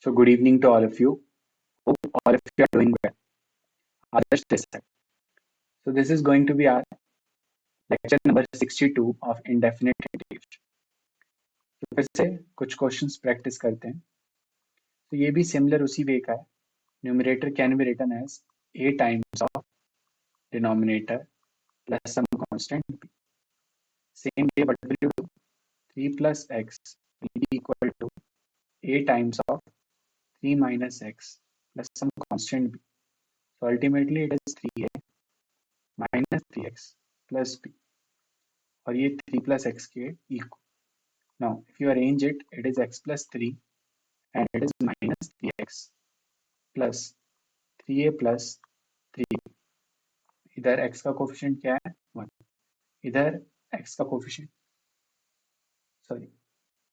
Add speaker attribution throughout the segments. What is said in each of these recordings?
Speaker 1: So good evening to all of you. Hope all of you are doing well. Others this side. So this is going to be our lecture number 62 of indefinite integration. तो फिर से कुछ questions practice करते हैं. तो ये भी similar उसी वे का है. Numerator can be written as a times of denominator plus some constant b. Same way, what will you do? 3 plus x will be equal to a times of 3 minus x plus some constant b. So ultimately it is 3a minus 3x plus b. और ये 3 plus x के equal. Now, if you arrange it, it is x plus 3 and it is minus 3x plus 3a plus 3. इधर x का coefficient क्या है? 1. इधर x का coefficient sorry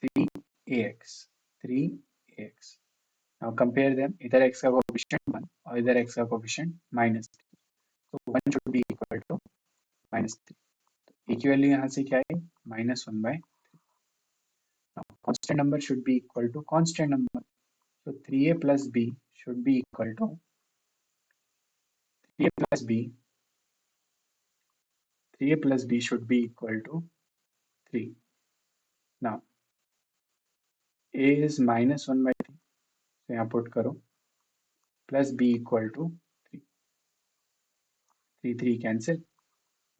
Speaker 1: 3ax 3ax. Now compare them. इधर x का coefficient 1 और इधर x का coefficient minus 3. So 1 should be equal to minus 3. तो एक वैल्यू यहाँ से क्या है? minus 1 by 3. Now constant number should be equal to constant number. So 3a plus b should be equal to 3a plus b. 3a plus b should be equal to 3. Now a is minus 1 by 3. So यहाँ put करो plus b equal to 3. 3 3 cancel.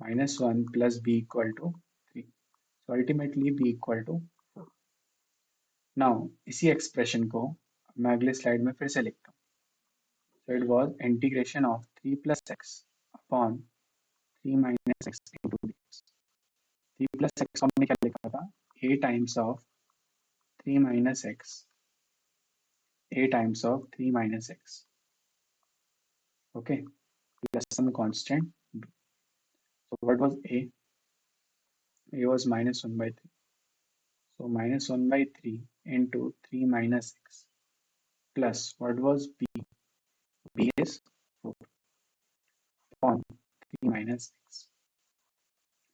Speaker 1: Minus 1 plus b equal to 3. So ultimately b equal to 4. Now इसी expression को मैं अगले slide में फिर से लिखता हूँ. So it was integration of 3 plus x upon 3 minus x into dx. 3 plus x हमने क्या लिखा था? a times of 3 minus x. a times of 3 minus x. Okay, plus some constant b. So what was a? A was minus 1 by 3. So minus 1 by 3 into 3 minus x plus what was b? b is 4 upon 3 minus x.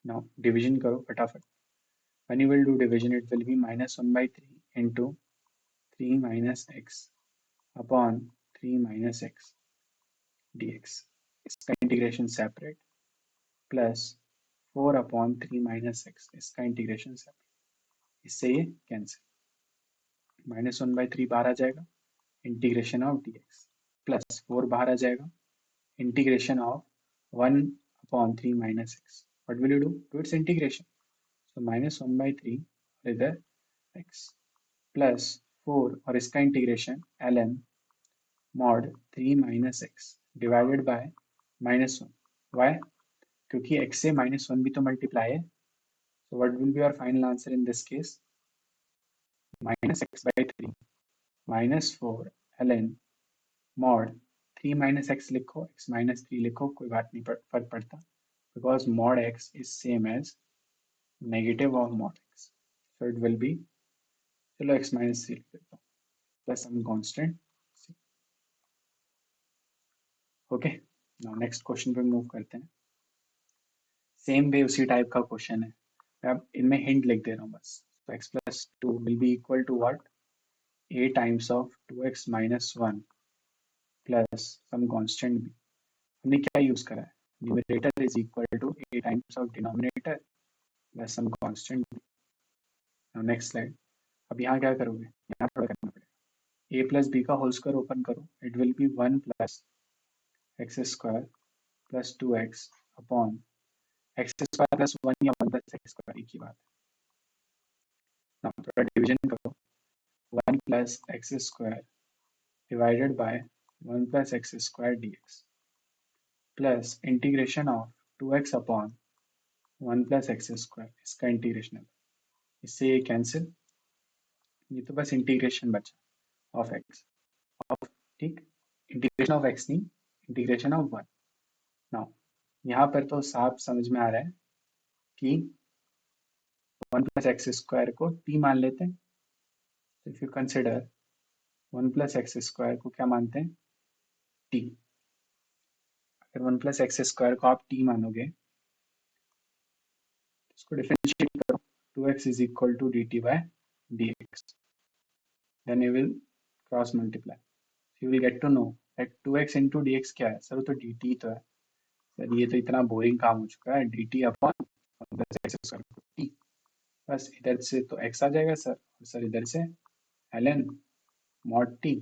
Speaker 1: Now division करो फटाफट. When you will do division, it will be minus 1 by 3 into 3 minus x upon 3 minus x dx. इसका integration separate plus 4 upon 3 minus x. इसका integration separate. इससे ये cancel. Minus 1 by 3 बाहर आ जाएगा. Integration of dx plus 4 बाहर आ जाएगा. Integration of 1 upon 3 minus x. What will you do? To its integration. So minus 1 by 3 और इधर x प्लस 4 और इसका integration ln mod 3 minus x divided by minus 1. Why? क्योंकि x से minus 1 भी तो मल्टीप्लाई है. So what will be our final answer in this case? Minus x by 3 minus 4 ln mod 3 minus x लिखो, x minus 3 लिखो, कोई बात नहीं फर्क पड़ता, because mod x is same as negative of mod x. So it will be, चलो x minus 3 लिख देता हूँ, plus some constant c. Okay, now next question पे move करते हैं. Same way उसी टाइप का क्वेश्चन है. मैं अब इनमें हिंट लिख दे रहा हूँ बस. So x plus 2 will be equal to what? a times of 2x minus 1 plus some constant b. हमने क्या यूज करा है? Numerator is equal to a times of denominator plus some constant b. Now next slide. अब यहाँ क्या करोगे? यहाँ थोड़ा करना पड़ेगा. a plus b का होल स्क्वायर ओपन करो. It will B 1 plus x square plus 2x upon x square plus 1 या 1 plus x square एक ही बात है. Now थोड़ा डिवीजन करो. 1 plus x square divided by 1 plus x square dx plus integration of 2x upon 1 plus x square. इसका integration है. इससे ये कैंसिल. ये तो बस इंटीग्रेशन बचा ऑफ x ऑफ, ठीक, इंटीग्रेशन ऑफ x नहीं, इंटीग्रेशन ऑफ 1. नाउ यहाँ पर तो साफ समझ में आ रहा है कि 1 plus x square को t मान लेते हैं. If you consider 1 plus x square को क्या मानते हैं? t. अगर 1 plus x square को आप t मानोगे, इसको डिफरेंशिएट करो. 2x is equal to dt by dx. Then you will cross multiply, you will get to know that 2x into d x क्या है सर, वो तो डी टी तो है सर, ये तो इतना बोरिंग काम हो चुका है, D T upon x square T, बस इधर से तो x आ जाएगा सर, और सर इधर से ln mod t,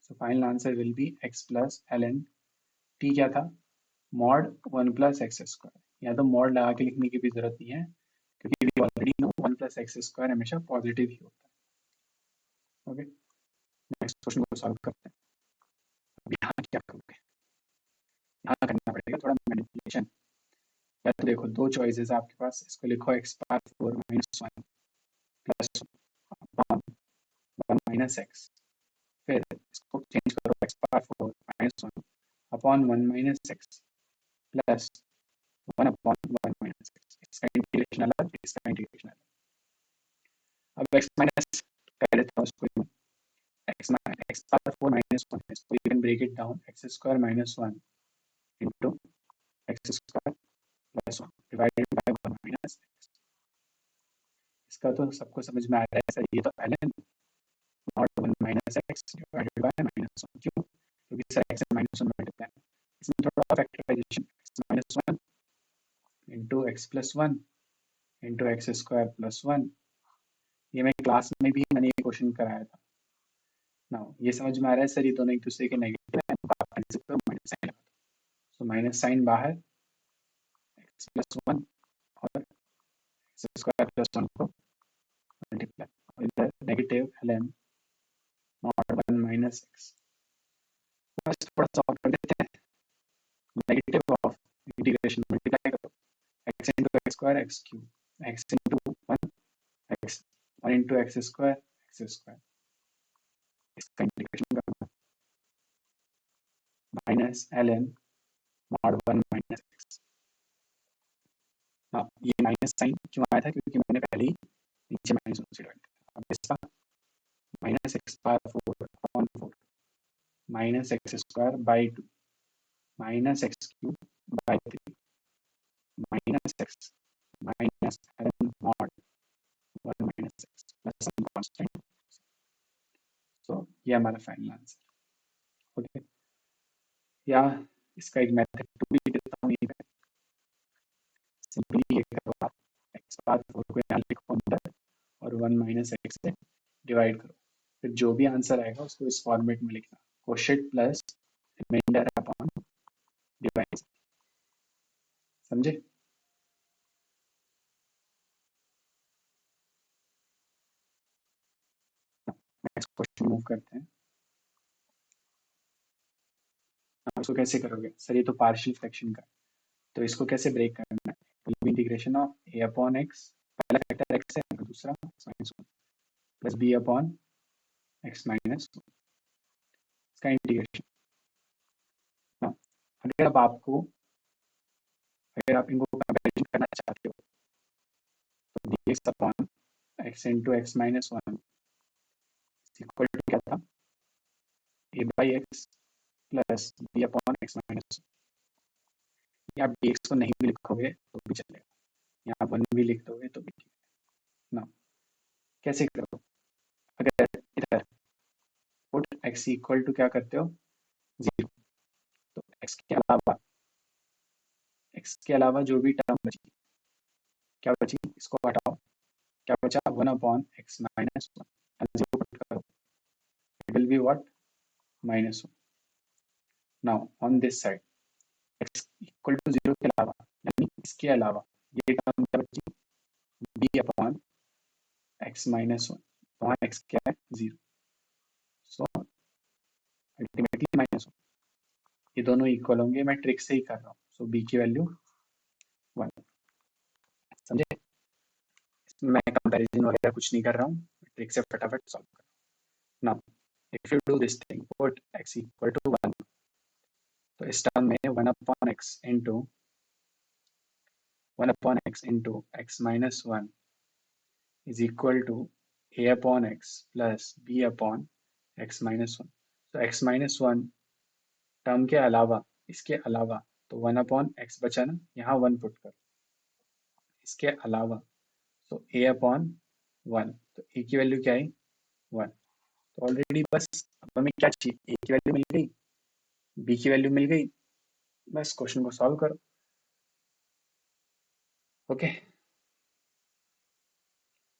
Speaker 1: so final answer will be x plus ln t क्या था, मॉड 1 प्लस एक्स स्क्वायर, या तो मॉड लगा के लिखने की भी जरूरत नहीं है क्योंकि we already know 1 plus x square हमेशा पॉजिटिव ही होता है। ओके, नेक्स्ट क्वेश्चन को सॉल्व करते हैं। अब यहाँ क्या करोगे, यहाँ करना पड़ेगा थोड़ा मैनिपुलेशन। या तो देखो दो चॉइसेस है आपके पास, इसको लिखो x power 4 minus 1 plus 1 minus x, फिर इसको चेंज करो x power 4 minus 1 upon 1 minus x plus 1 upon 1 minus x, इसका इंटीग्रेशन अलग, इसका इंटीग्रेशन अलग। अब x माइनस कर लेता हूँ इसको, x पावर 4 माइनस 1, इसको you can break it down x square minus 1 into x square plus 1 divided by 1 minus x। इसका तो सबको समझ में आ रहा है सर, ये तो ln not 1 minus x divided by minus 1, क्यों, क्योंकि सर x माइनस 1 मल्टीप्लाई, इसमें थोड़ा factorisation, x minus 1 into x plus 1 into x square plus 1, ये मैं क्लास में भी मैंने ये क्वेश्चन कराया था ना, ये समझ में आ रहा है सर, ये दोनों एक दूसरे के नेगेटिव है, माइनस साइन लगा, सो माइनस साइन बाहर, एक्स प्लस 1 और एक्स स्क्वायर प्लस 1 को मल्टीप्लाई, और इधर negative ln not 1 minus x, बस थोड़ा सॉल्व कर देते हैं, नेगेटिव ऑफ इंटीग्रेशन मल्टीप्लाई करो, x into x square x cube, x into 1 x, 1 into x square, इसका इंटीग्रेशन करना, minus ln mod 1 minus x. हाँ, ये माइनस साइन क्यों आया था, क्योंकि मैंने पहले ही नीचे माइनस से डिवाइड किया, अब इसका minus x power 4 upon 4 minus x square by 2 minus x cube by 3 minus x minus ln mod 1 minus x plus some constant, so ये हमारा फाइनल आंसर। ओके, या इसका एक मेथड टू भी देता हूँ, ये सिंपली ये करो आप, एक्स पावर 4 को यहाँ लिखो अंदर और 1 माइनस एक्स से डिवाइड करो, फिर जो भी आंसर आएगा उसको इस फॉर्मेट में लिखना, कोशेट प्लस रिमाइंडर अपॉन डिवाइड, समझे। नेक्स्ट क्वेश्चन मूव करते हैं। आप इसको कैसे करोगे सर, ये तो पार्शियल फ्रैक्शन का, तो इसको कैसे ब्रेक करना है, integration of a upon x, पहला फैक्टर एक्स है और दूसरा x minus 1 plus b upon x minus 1, इसका इंटीग्रेशन। अगर अब आपको, अगर आप इनको कंपैरिजन करना चाहते हो तो d x upon x into x minus 1 equal to क्या था, a by x plus b upon x minus, आप डी एक्स को नहीं भी लिखोगे तो भी चलेगा, यहाँ वन भी लिख दोगे तो भी ठीक है ना। कैसे करो, अगर इधर पुट एक्स इक्वल टू क्या करते हो 0, तो एक्स के अलावा जो भी टर्म बची, क्या बची, इसको हटाओ, क्या बचा 1 upon x minus 1, zero put करो, it will be what minus 1। Now on this side x equal to 0 के अलावा, यानी इसके अलावा ये टर्म क्या बची, बी अपॉन एक्स माइनस 1, वहाँ एक्स क्या है 0, सो अल्टीमेटली माइनस 1, ये दोनों इक्वल होंगे, मैं ट्रिक से ही कर रहा हूँ, सो बी की वैल्यू 1, समझे। मैं कंपैरिजन वगैरह कुछ नहीं कर रहा हूँ, ट्रिक से फटाफट सॉल्व कर रहा हूँ। Now if you do this thing, put x equal to 1, तो इस टर्म में 1 upon x into 1 upon x into x minus 1 is equal to a upon x plus b upon x minus 1, तो x minus 1 term के अलावा, इसके अलावा, तो 1 upon x बचा ना, यहाँ 1 पुट कर, इसके अलावा, तो a अपॉन 1, तो a की वैल्यू क्या है 1, तो ऑलरेडी बस अब हमें क्या चाहिए, ए की वैल्यू मिल गई, बी की वैल्यू मिल गई, बस क्वेश्चन को सॉल्व करो। ओके,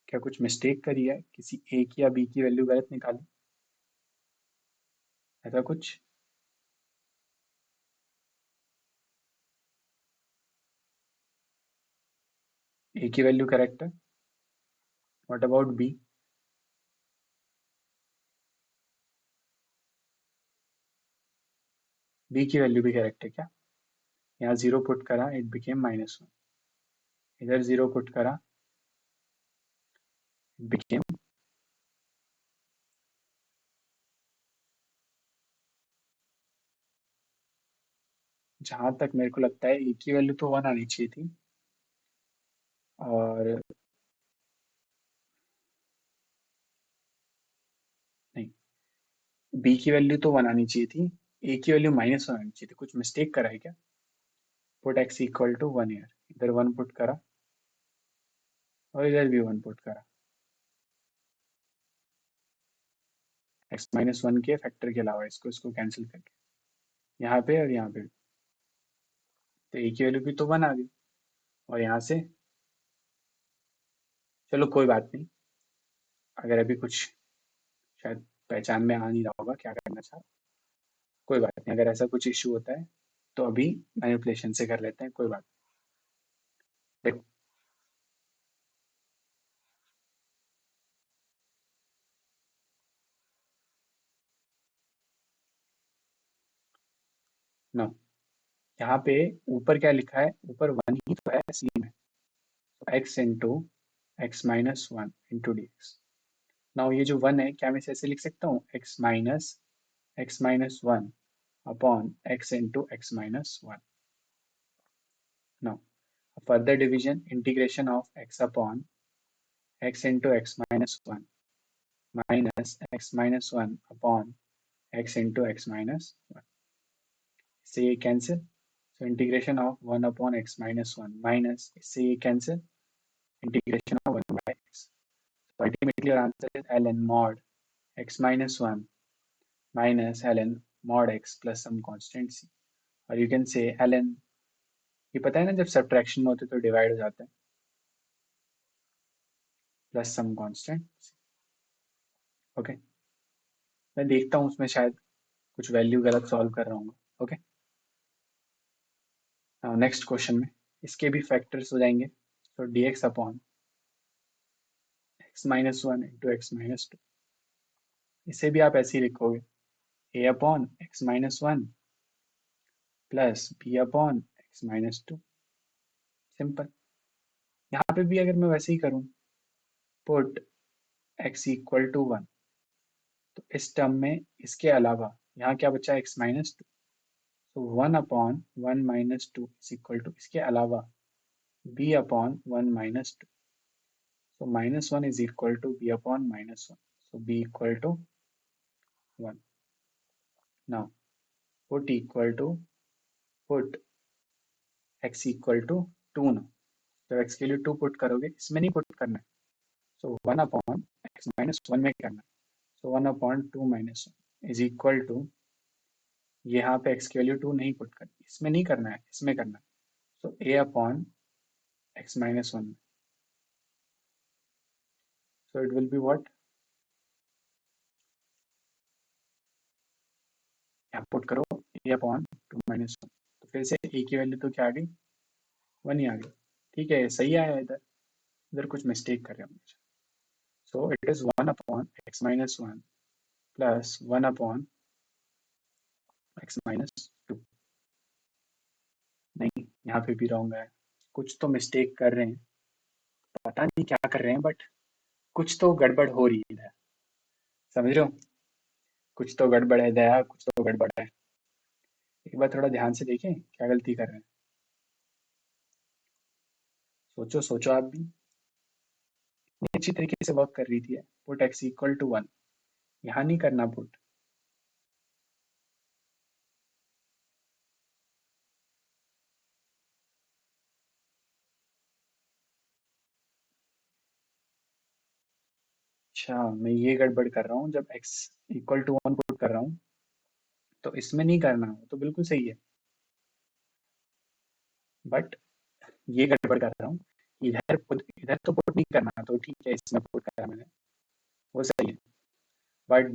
Speaker 1: क्या कुछ मिस्टेक करी है, किसी ए की या बी की वैल्यू गलत निकाली, ऐसा कुछ? ए की वैल्यू करेक्ट है, व्हाट अबाउट बी? बी की वैल्यू भी करेक्ट है क्या? यहाँ जीरो पुट करा, इट बिकेम -1, इधर जीरो पुट करा, इट बिकेम, जहां तक मेरे को लगता है ए की वैल्यू तो 1 आनी चाहिए थी, और नहीं, बी की वैल्यू तो 1 आनी चाहिए थी, ए की वैल्यू -1 आनी चाहिए थी, कुछ मिस्टेक करा है क्या? Put x equal to 1 here, इधर 1 पुट करा और इधर भी 1 पुट करा, x-1 के फैक्टर के अलावा, इसको इसको कैंसिल करके, यहाँ पे और यहाँ पे, तो ए की वैल्यू भी तो 1 आ गई, और यहाँ से, चलो कोई बात नहीं, अगर अभी कुछ शायद पहचान में आ नहीं रहा होगा क्या करना चाह, कोई बात नहीं, अगर ऐसा कुछ इश्यू होता है तो अभी मैनिपुलेशन से कर लेते हैं, कोई बात नहीं। देखो ना, यहाँ पे ऊपर क्या लिखा है, ऊपर 1 ही तो है असली में, तो x into x-1 into dx। Now ये जो 1 है, क्या मैं इसे ऐसे लिख सकता हूँ, x-1 upon x into x-1। Now further division, integration of x upon x into x-1 minus x-1 upon x into x-1, इससे ये cancel, so integration of 1 upon x-1 minus, इससे ये cancel, integration of 1 by x, so ultimately our answer is ln mod x-1 minus ln mod x plus some constant c, और you can say ln, ये पता है ना जब subtraction में होते तो डिवाइड हो जाता है, प्लस सम कांस्टेंट। ओके, मैं देखता हूँ उसमें शायद कुछ वैल्यू गलत सॉल्व कर रहा हूँ। ओके, नेक्स्ट क्वेश्चन में इसके भी फैक्टर्स हो जाएंगे, तो d x upon x-1 into x-2, इसे भी आप ऐसे ही लिखोगे, a upon x-1 plus b upon x-2, simple. यहाँ पे भी अगर मैं वैसे ही करूँ, पुट x इक्वल टू 1, तो इस टर्म में इसके अलावा यहाँ क्या बचा, x-2, तो 1/1 - 2 इज इक्वल टू, इसके अलावा b upon 1 - 2, so -1 is equal to b upon -1, so b equal to 1। now put equal to, put x equal to 2 ना, जब x के लिए 2 पुट करोगे, इसमें नहीं पुट करना है, so 1 अपॉन x-1 में करना है, so 1/2 - 1 इज इक्वल टू, यहाँ पे x की वैल्यू 2 नहीं पुट करनी, इसमें नहीं करना है, इसमें करना है, so a upon x-1, so it will be what, यहाँ पुट करो a अपॉन 2 - 1, तो फिर से a की वैल्यू तो क्या आ गई, 1 ही आ गई, ठीक है, सही आया इधर, इधर कुछ मिस्टेक कर रहे हैं, so it is 1 upon x-1 plus 1 upon x-2, नहीं यहाँ पे भी रॉन्ग है, कुछ तो मिस्टेक कर रहे हैं, पता नहीं क्या कर रहे हैं, बट कुछ तो गड़बड़ हो रही है, समझ रहे हो, कुछ तो गड़बड़ है दया, कुछ तो गड़बड़ है, एक बार थोड़ा ध्यान से देखें क्या गलती कर रहे हैं, सोचो सोचो आप भी, इतनी अच्छी तरीके से वर्क कर रही थी, पुट x इक्वल टू 1, यहाँ नहीं करना पुट, अच्छा, मैं ये गड़बड़ कर रहा हूँ, जब x इक्वल टू 1 पुट कर रहा हूँ तो इसमें नहीं करना, वो तो बिल्कुल सही है, बट ये गड़बड़ कर रहा हूँ, इधर तो पुट नहीं करना, तो ठीक है इसमें पुट करा मैंने, वो सही है। बट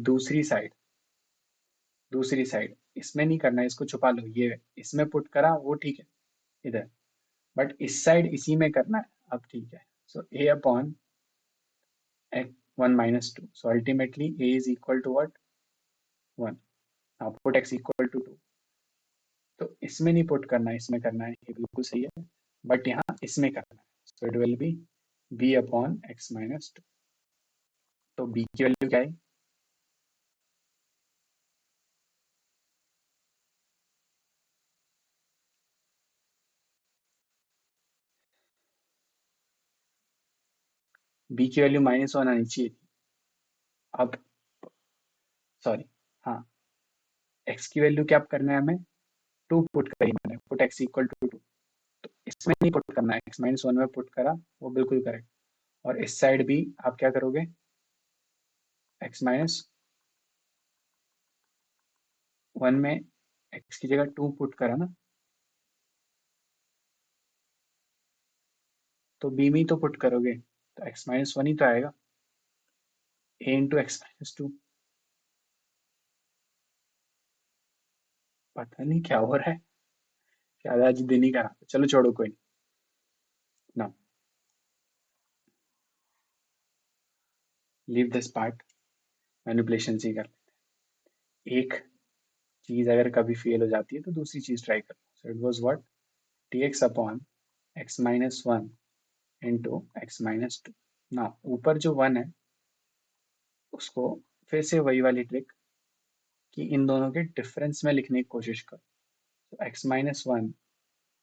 Speaker 1: दूसरी साइड इसमें नहीं करना, इसको छुपा लो, ये इसमें पुट करा वो ठीक है इधर, बट इस साइड इसी में करना है। अब ठीक है, so a upon 1 minus 2, so ultimately a is equal to what, 1। Now put x equal to 2, तो इसमें नहीं पुट करना है, इसमें करना है, ये बिल्कुल सही है, बट यहाँ इसमें करना है, so it will B b upon x minus 2। तो b की वैल्यू क्या है? b की वैल्यू -1 आनी चाहिए थी। अब सॉरी, हाँ, x की वैल्यू क्या करना है हमें, 2 पुट करी मैंने, पुट x इक्वल टू 2, तो इसमें नहीं पुट करना है, x-1 में पुट करा, वो बिल्कुल करेक्ट। और इस साइड भी आप क्या करोगे, x-1 में x की जगह 2 पुट करा ना, तो b में ही तो पुट करोगे, तो x-1 ही तो आएगा, a इंटू x-2। पता नहीं क्या हो रहा है, क्या आज दिन ही करा, चलो छोड़ो कोई ना, लीव दिस पार्ट, मैनिपुलेशन से ही कर लेते हैं। एक चीज अगर कभी फेल हो जाती है तो दूसरी चीज ट्राई कर लो, so it was what, dx upon x-1 into x-2। ना ऊपर जो 1 है उसको फिर से वही वाली ट्रिक कि इन दोनों के डिफरेंस में लिखने की कोशिश करो, तो x-1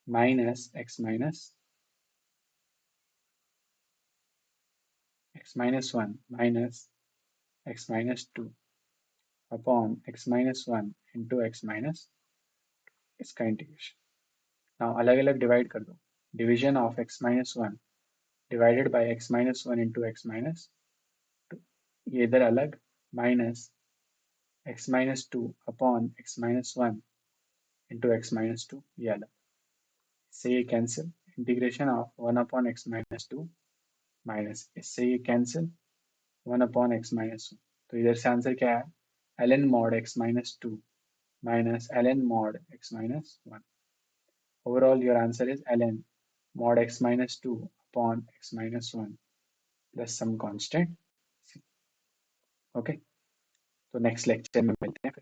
Speaker 1: minus x-1 minus x-2 upon x-1 into x-, इसका इंटीग्रेशन। नाउ अलग अलग डिवाइड कर दो, division of x-1 divided by x-1 into x-2, ये इधर अलग, minus x-2 upon x-1 into x-2, ये अलग, इससे ये cancel, integration of 1 upon x-2 minus इससे ये कैंसिल, 1 अपॉन x-1, तो इधर से आंसर क्या है, ln mod x-2 minus ln mod x-1। Overall your answer is ln mod x-2 upon x-1 plus some constant c। Okay, तो next lecture में मिलते हैं।